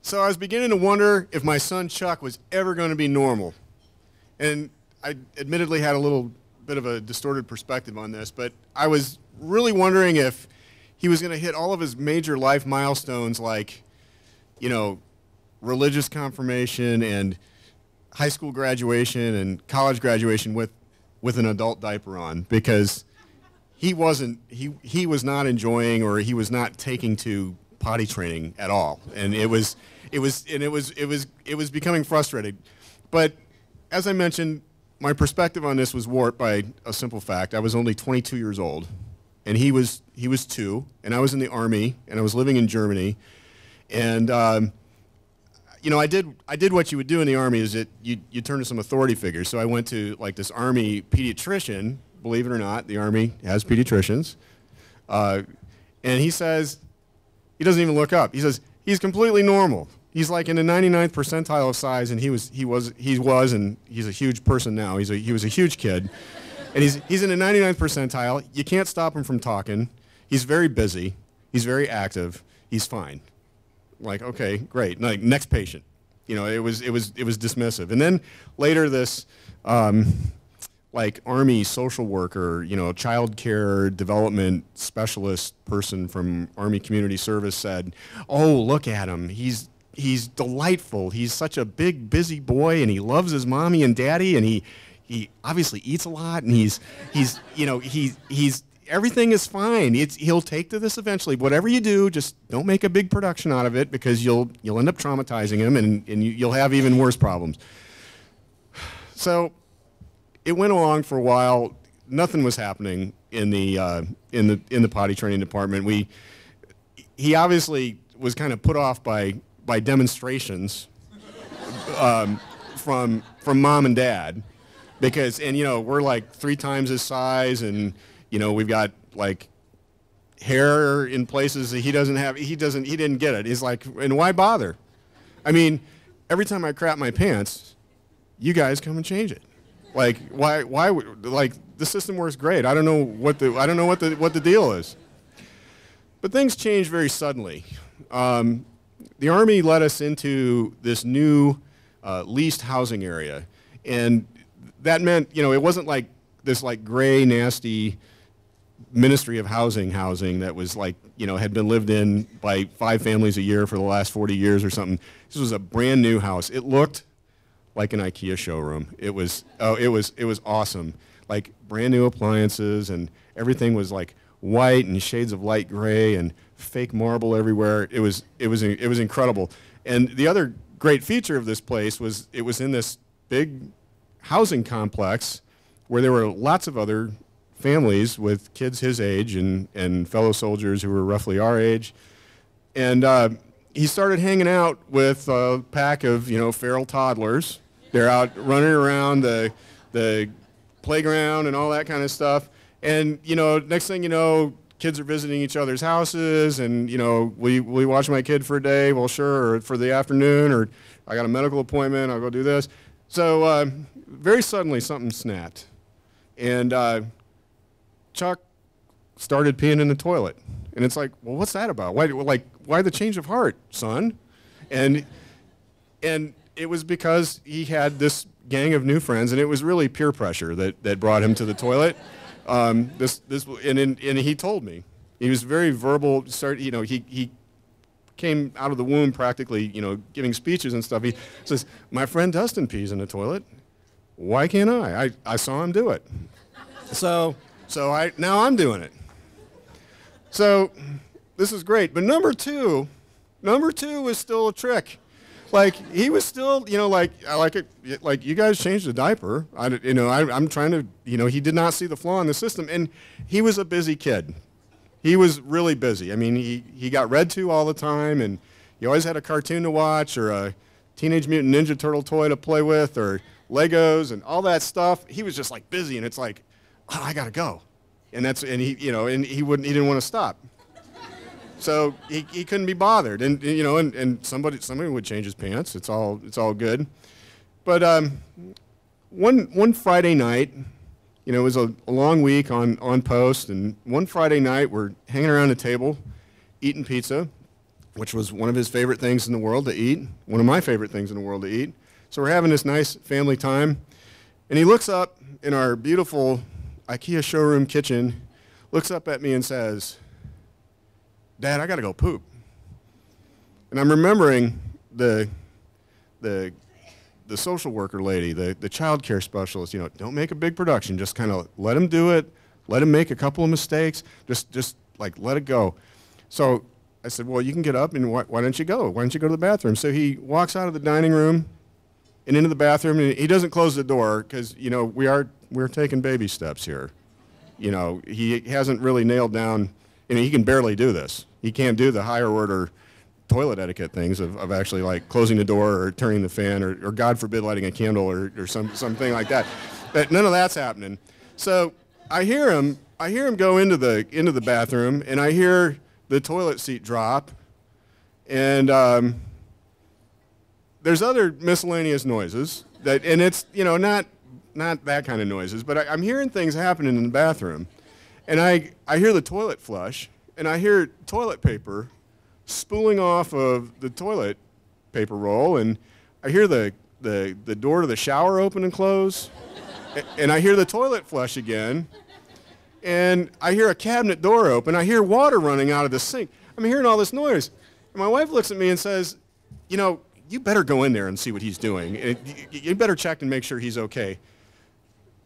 So I was beginning to wonder if my son Chuck was ever going to be normal. And I admittedly had a little bit of a distorted perspective on this, but I was really wondering if he was going to hit all of his major life milestones like, you know, religious confirmation and high school graduation and college graduation with an adult diaper on, because he was not enjoying, or he was not taking to potty training at all, and it was becoming frustrating. But as I mentioned, my perspective on this was warped by a simple fact. I was only 22 years old, and he was 2, and I was in the Army, and I was living in Germany, and you know, I did what you would do in the Army, is that you turn to some authority figures. So I went to like this Army pediatrician. Believe it or not, the Army has pediatricians, and he says, he doesn't even look up. He says he's completely normal. He's like in the 99th percentile of size, and he was, and he's a huge person now. He was a huge kid, and he's in the 99th percentile. You can't stop him from talking. He's very busy. He's very active. He's fine. Like, okay, great. Like, next patient. You know, it was dismissive. And then later, this like Army social worker, you know, child care development specialist person from Army Community Service said, "Oh, look at him. He's delightful. He's such a big, busy boy, and he loves his mommy and daddy, and he obviously eats a lot, and he's everything is fine. He'll take to this eventually. Whatever you do, just don't make a big production out of it, because you'll end up traumatizing him, and you'll have even worse problems." So it went along for a while. Nothing was happening in the potty training department. He obviously was kind of put off by demonstrations from mom and dad, because, and you know, we're like 3 times his size, and you know, we've got like hair in places that he doesn't have. He didn't get it. He's like, and why bother? I mean, every time I crap my pants, you guys come and change it. Like, why, like, the system works great. I don't know what the deal is. But things changed very suddenly. The Army let us into this new leased housing area, and that meant, you know, it wasn't like this like gray, nasty Ministry of Housing that was like, you know, had been lived in by 5 families a year for the last 40 years or something. This was a brand new house. It looked like an IKEA showroom. It was awesome. Like brand new appliances, and everything was like white and shades of light gray and fake marble everywhere. It was incredible. And the other great feature of this place was it was in this big housing complex where there were lots of other families with kids his age and fellow soldiers who were roughly our age. And he started hanging out with a pack of, you know, feral toddlers. They're out running around the playground and all that kind of stuff. And, you know, next thing you know, kids are visiting each other's houses, and, you know, will you watch my kid for a day? Well, sure. Or for the afternoon, or I got a medical appointment, I'll go do this. So very suddenly something snapped. And Chuck started peeing in the toilet. And it's like, well, what's that about? Why the change of heart, son? And it was because he had this gang of new friends, and it was really peer pressure that brought him to the toilet. And he told me. He was very verbal. You know, he came out of the womb practically, you know, giving speeches and stuff. He says, "My friend Dustin pees in the toilet. Why can't I? I saw him do it. So now I'm doing it." So this is great. But number two was still a trick. Like, he was still, you know, like you guys changed the diaper. I'm trying to, you know, he did not see the flaw in the system. And he was a busy kid. He was really busy. I mean, he got read to all the time, and he always had a cartoon to watch, or a Teenage Mutant Ninja Turtle toy to play with, or Legos and all that stuff. He was just like busy, and it's like, oh, I gotta go. And he, you know, and he didn't want to stop. So he couldn't be bothered, and you know, and somebody would change his pants. It's all good. But one Friday night, you know, it was a long week on post, and one Friday night we're hanging around the table, eating pizza, which was one of his favorite things in the world to eat, one of my favorite things in the world to eat. So we're having this nice family time, and he looks up in our beautiful IKEA showroom kitchen, looks up at me and says, "Dad, I got to go poop." And I'm remembering the social worker lady, the child care specialist, you know, don't make a big production, just kind of let him do it, let him make a couple of mistakes, just like let it go. So I said, well, you can get up and why don't you go? Why don't you go to the bathroom? So he walks out of the dining room and into the bathroom, and he doesn't close the door because, you know, we're taking baby steps here. You know, he hasn't really nailed down, you know, he can barely do this. He can't do the higher order toilet etiquette things of actually like closing the door or turning the fan or God forbid lighting a candle or something like that. But none of that's happening. So I hear him go into the bathroom, and I hear the toilet seat drop, and there's other miscellaneous noises and it's, you know, not that kind of noises, but I'm hearing things happening in the bathroom, and I hear the toilet flush, and I hear toilet paper spooling off of the toilet paper roll, and I hear the door to the shower open and close, and I hear the toilet flush again, and I hear a cabinet door open. I hear water running out of the sink. I'm hearing all this noise, and my wife looks at me and says, you know, you better go in there and see what he's doing. You better check and make sure he's okay.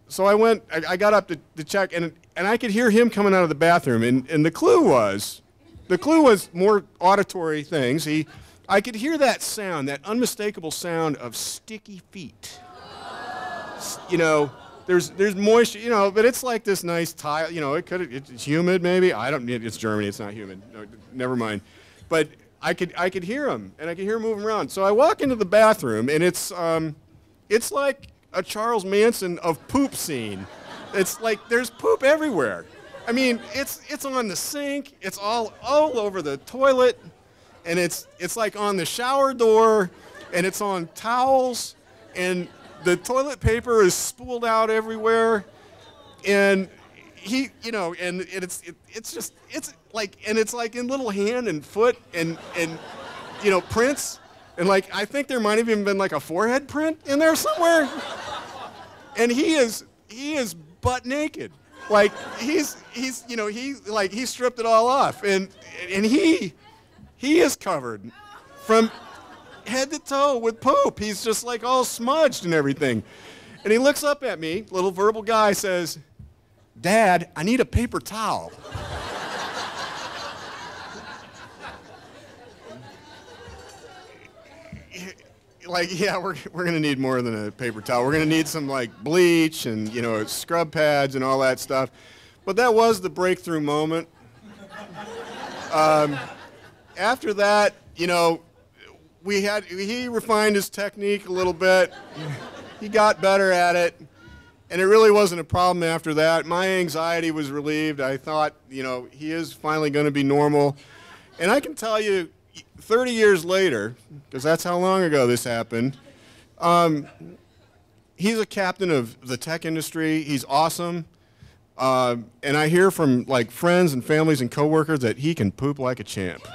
So I got up to check, and I could hear him coming out of the bathroom, and the clue was more auditory things. I could hear that sound, that unmistakable sound of sticky feet. You know, there's moisture, you know, but it's like this nice tile, you know, it's humid maybe. It's Germany, it's not humid. No, never mind. But I could hear him, and I could hear him moving around. So I walk into the bathroom, and it's like a Charles Manson of poop scene. It's like there's poop everywhere. I mean, it's on the sink, it's all over the toilet, and it's like on the shower door, and it's on towels, and the toilet paper is spooled out everywhere, and he, you know, and it's like in little hand and foot and you know, prints, and like I think there might have even been like a forehead print in there somewhere, and he is butt naked. Like he's you know, he stripped it all off, and he is covered from head to toe with poop. He's just like all smudged and everything. And he looks up at me, little verbal guy, says, "Dad, I need a paper towel." Like, yeah, we're gonna need more than a paper towel. We're gonna need some like bleach and, you know, scrub pads and all that stuff. But that was the breakthrough moment. After that, you know, he refined his technique a little bit. He got better at it, and it really wasn't a problem after that. My anxiety was relieved. I thought, you know, he is finally going to be normal. And I can tell you, 30 years later, because that's how long ago this happened, he's a captain of the tech industry. He's awesome. And I hear from like friends and families and coworkers that he can poop like a champ.